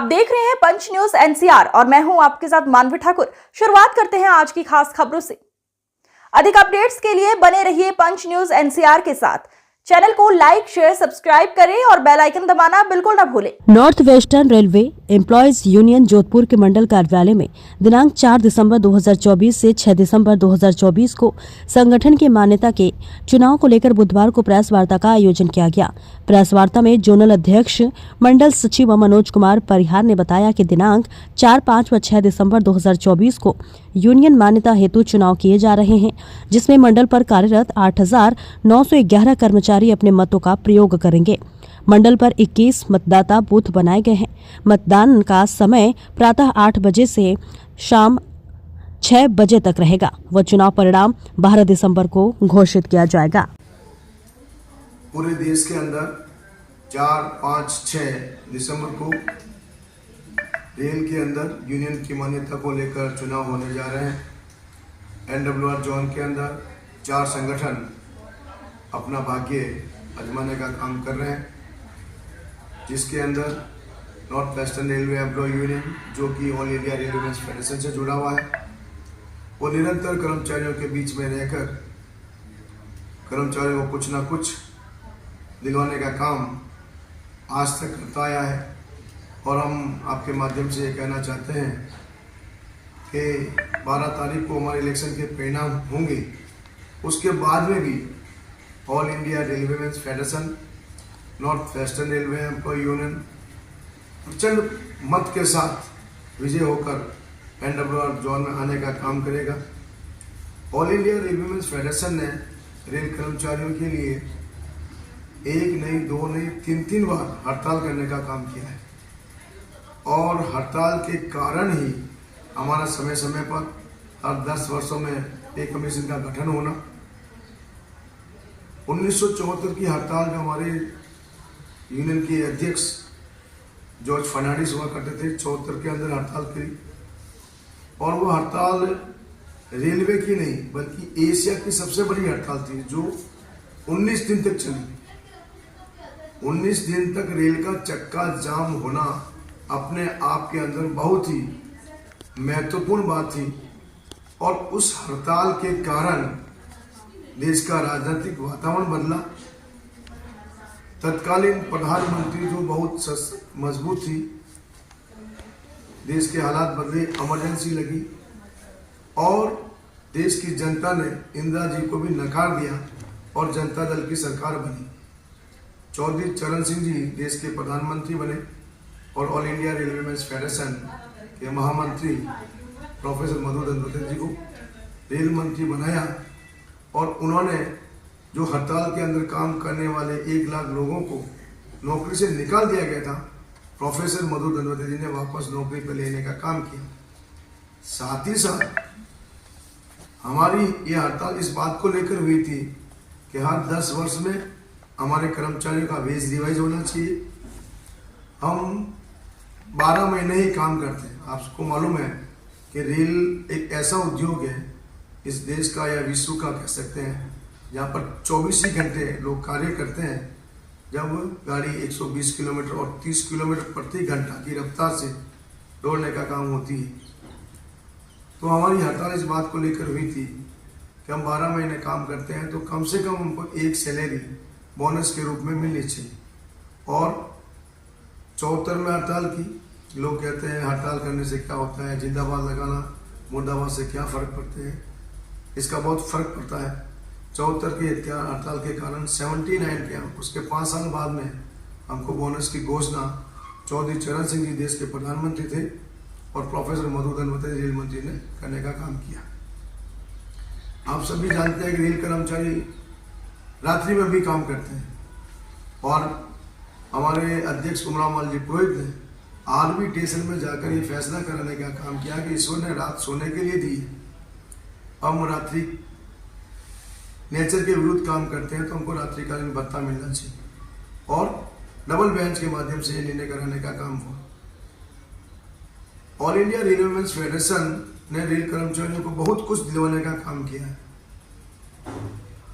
देख रहे हैं पंच न्यूज एनसीआर और मैं हूं आपके साथ मानवी ठाकुर। शुरुआत करते हैं आज की खास खबरों से। अधिक अपडेट्स के लिए बने रहिए पंच न्यूज एनसीआर के साथ। चैनल को लाइक, शेयर, सब्सक्राइब करें और बेल आइकन दबाना बिल्कुल न भूलें। North Western railway employees union Jodhpur के मंडल कार्यालय में दिनांक 4 दिसंबर 2024 से 6 दिसंबर 2024 को संगठन की मान्यता के चुनाव को लेकर बुधवार को प्रेस वार्ता का आयोजन किया गया। प्रेस वार्ता में जोनल अध्यक्ष मंडल सचिव मनोज कुमार परिहार ने बताया कि दिनांक 4, 5 व 6 दिसंबर 2024 को यूनियन मान्यता हेतु चुनाव किए जा रहे हैं, जिसमें मंडल पर कार्यरत 8,911 कर्मचारी अपने मतों का प्रयोग करेंगे। मंडल पर 21 मतदाता बूथ बनाए गए हैं। मतदान का समय प्रातः 8 बजे से शाम 6 बजे तक रहेगा व चुनाव परिणाम 12 दिसंबर को घोषित किया जाएगा। पूरे देश के अंदर 4, 5, 6 दिसंबर को रेल के अंदर यूनियन की मान्यता को लेकर चुनाव होने जा रहे हैं। एनडब्ल्यूआर जोन के अंदर 4 संगठन अपना भाग्य आजमाने का काम कर रहे हैं, जिसके अंदर North Western Railway Employ Union, जो कि ऑल इंडिया रेलवे फेडरेशन से जुड़ा हुआ है, वो निरंतर कर्मचारियों के बीच में रहकर कर्मचारियों को कुछ ना कुछ दिलवाने का काम आज तक करता आया है। और हम आपके माध्यम से ये कहना चाहते हैं कि 12 तारीख को हमारे इलेक्शन के परिणाम होंगे, उसके बाद में भी All India Railway Federation, North Western Railway Employ Union प्रचंड मत के साथ विजय होकर एनडब्ल्यूआर जोन में आने का काम करेगा। ऑल इंडिया रेलवे फेडरेशन ने रेल कर्मचारियों के लिए 1 नहीं, 2 नहीं, 3 बार हड़ताल करने का काम किया है और हड़ताल के कारण ही हमारा समय समय पर हर 10 वर्षों में पे कमीशन का गठन होना। 1974 की हड़ताल में हमारे यूनियन के अध्यक्ष जॉर्ज फर्नांडिस हुआ करते थे, 74 के अंदर हड़ताल करी और वो हड़ताल रेलवे की नहीं बल्कि एशिया की सबसे बड़ी हड़ताल थी, जो 19 दिन तक चली। 19 दिन तक रेल का चक्का जाम होना अपने आप के अंदर बहुत ही महत्वपूर्ण बात थी और उस हड़ताल के कारण देश का राजनीतिक वातावरण बदला। तत्कालीन प्रधानमंत्री जो बहुत मजबूत थी, देश के हालात बदले, इमरजेंसी लगी और देश की जनता ने इंदिरा जी को भी नकार दिया और जनता दल की सरकार बनी। चौधरी चरण सिंह जी देश के प्रधानमंत्री बने और ऑल इंडिया रेलवे फेडरेशन के महामंत्री प्रोफेसर मधु दंडवते जी को रेल मंत्री बनाया और उन्होंने जो हड़ताल के अंदर काम करने वाले 1 लाख लोगों को नौकरी से निकाल दिया गया था, प्रोफेसर मधु दंडवते जी ने वापस नौकरी पर लेने का काम किया। साथ ही साथ हमारी ये हड़ताल इस बात को लेकर हुई थी कि हर 10 वर्ष में हमारे कर्मचारियों का वेज रिवाइज होना चाहिए। हम 12 महीने ही काम करते हैं। आपको मालूम है कि रेल एक ऐसा उद्योग है इस देश का या विश्व का कह सकते हैं, जहाँ पर 24 ही घंटे लोग कार्य करते हैं। जब गाड़ी 120 किलोमीटर और 30 किलोमीटर प्रति घंटा की रफ्तार से दौड़ने का काम होती है, तो हमारी हड़ताल इस बात को लेकर हुई थी कि हम 12 महीने काम करते हैं तो कम से कम हमको एक सैलरी बोनस के रूप में मिलनी चाहिए। और 74 में हड़ताल की। लोग कहते हैं हड़ताल करने से क्या होता है, जिंदाबाद लगाना मुर्दाबाद से क्या फ़र्क पड़ते हैं। इसका बहुत फ़र्क पड़ता है। 74 की हड़ताल के कारण 79 के उसके 5 साल बाद में हमको बोनस की घोषणा चौधरी चरण सिंह जी देश के प्रधानमंत्री थे और प्रोफेसर मधु दंडवते रेल मंत्री ने करने का काम किया। आप सभी जानते हैं कि रेल कर्मचारी रात्रि में भी काम करते हैं और हमारे अध्यक्ष उमराव जी पुरोहित ने आर्मी स्टेशन में जाकर ये फैसला कराने का काम किया कि ईश्वर ने रात सोने के लिए दी है, हम रात्रि नेचर के विरुद्ध काम करते हैं तो हमको रात्रिकालीन भत्ता मिलना चाहिए और डबल बेंच के माध्यम से ये निर्णय कराने का काम हुआ। ऑल इंडिया रेलवे फेडरेशन ने रेल कर्मचारियों को बहुत कुछ दिलवाने का काम किया है।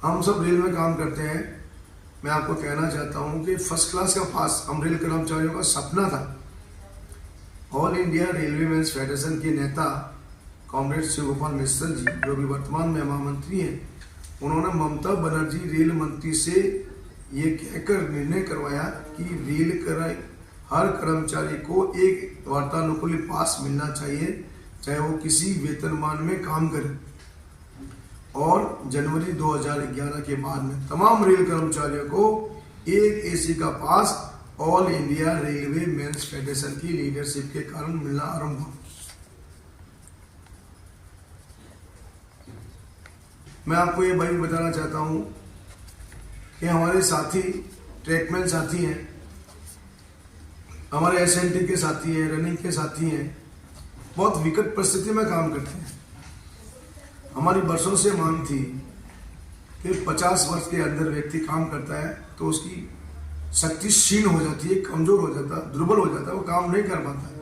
हम सब रेल में काम करते हैं। मैं आपको कहना चाहता हूं कि फर्स्ट क्लास का पास हम रेल कर्मचारियों का सपना था All India railway mains Federation के नेता कॉमरेड शिव गोपाल मिश्र जी, जो भी वर्तमान में महामंत्री हैं, उन्होंने ममता बनर्जी रेल मंत्री से ये कहकर निर्णय करवाया कि हर कर्मचारी को एक वार्तानुकूलित पास मिलना चाहिए, चाहे वो किसी वेतनमान में काम करे। और जनवरी 2011 के बाद में तमाम रेल कर्मचारियों को एक एसी का pass all India railway mains federation की लीडरशिप के कारण मिलना आरंभ हुआ। मैं आपको ये भाई बताना चाहता हूं कि हमारे साथी ट्रैकमैन साथी हैं, हमारे एसएनटी के साथी हैं, रनिंग के साथी हैं, बहुत विकट परिस्थिति में काम करते हैं। हमारी वर्षों से मांग थी कि 50 वर्ष के अंदर व्यक्ति काम करता है तो उसकी शक्ति क्षीण हो जाती है, कमजोर हो जाता है, दुर्बल हो जाता है, वो काम नहीं कर पाता है।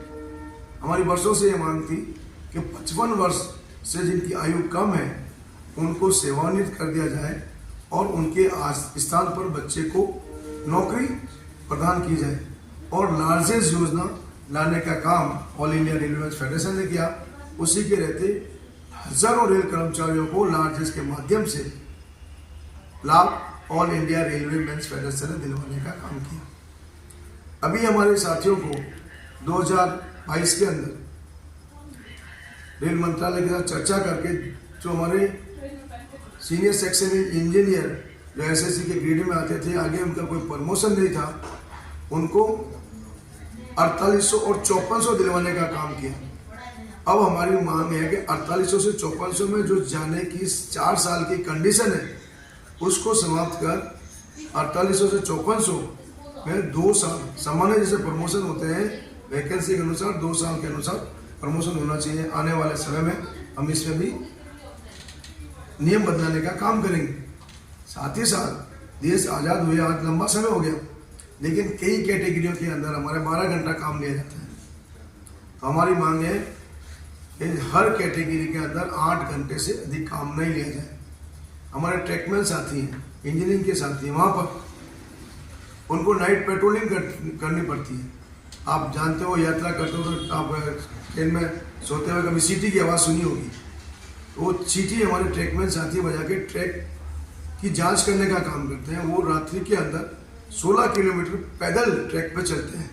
हमारी वर्षों से ये मांग थी कि 55 वर्ष से जिनकी आयु कम है उनको सेवानिवृत्त कर दिया जाए और उनके स्थान पर बच्चे को नौकरी प्रदान की जाए। और लार्जेस्ट योजना लाने का काम ऑल इंडिया रेलवे फेडरेशन ने किया। उसी के रहते हजारों रेल कर्मचारियों को लार्जेस्ट के माध्यम से लाभ All India railway mains Federation ने दिलवाने का काम किया। अभी हमारे साथियों को 2022 के अंदर रेल मंत्रालय के साथ चर्चा करके जो हमारे सीनियर सेक्शन इंजीनियर जो एसएससी के ग्रेड में आते थे, आगे उनका कोई प्रमोशन नहीं था, उनको 4800 और 5400 दिलवाने का काम किया। अब हमारी मांग है कि 4800 से 5400 में जो जाने की 4 साल की कंडीशन है उसको समाप्त कर 4800 से 5400 में 2 साल सामान्य जैसे प्रमोशन होते हैं वैकेंसी के अनुसार 2 साल के अनुसार प्रमोशन होना चाहिए। आने वाले समय में हम इसमें भी नियम बदलाने का काम करेंगे। साथ ही साथ देश आज़ाद हुए आज लंबा समय हो गया, लेकिन कई कैटेगरियों के अंदर हमारे 12 घंटा काम लिया जाता है। तो हमारी मांग है कि हर कैटेगरी के अंदर 8 घंटे से अधिक काम नहीं लिया जाए। हमारे ट्रैकमैन साथी हैं, इंजीनियरिंग के साथी हैं, वहाँ पर उनको नाइट पेट्रोलिंग करनी पड़ती है। आप जानते हो, यात्रा करते हो तो आप ट्रेन में सोते हुए कभी सीटी की आवाज़ सुनी होगी, तो वो सीटी हमारे ट्रैकमैन साथी बजा के ट्रैक की जांच करने का काम करते हैं। वो रात्रि के अंदर 16 किलोमीटर पैदल ट्रैक पर चलते हैं